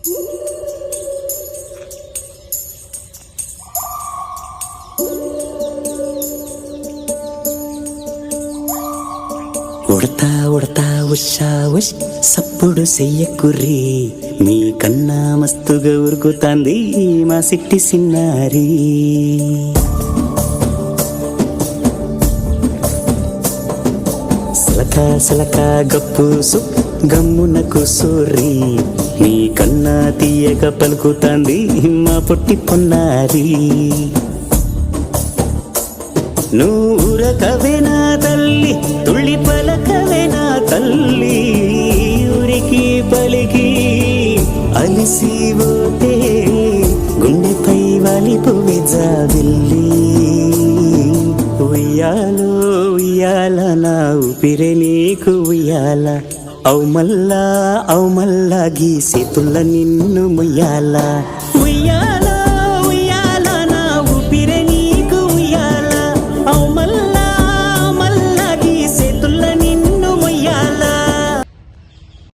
ఉడతా ఉడతా ఉషా ఉష్ సప్పుడు చెయ్యకుర్రి, మీ కన్నా మస్తుగా ఉరుకుతాంది మా సిట్టి సిన్నారి. సలక సలక గప్పుసు గమ్మున కూసోర్రి, మీ కన్నా తీయక పలుకుతాంది మా పొట్టి పొన్నారి. నూరకవేనా తల్లి తుళ్ళి పలకవేనా తల్లి, ఊరికి పలికి అలిసిపోతే గుండెపై వాలిపోవే జాబిల్లి. ఉయ్యాలో ఉయ్యాల నా ఊపిరే నీకు ఉయ్యాల, అవు మల్లా గీ సేతుల్ల నిన్ను ముయ్యాల. ఉయ్యాల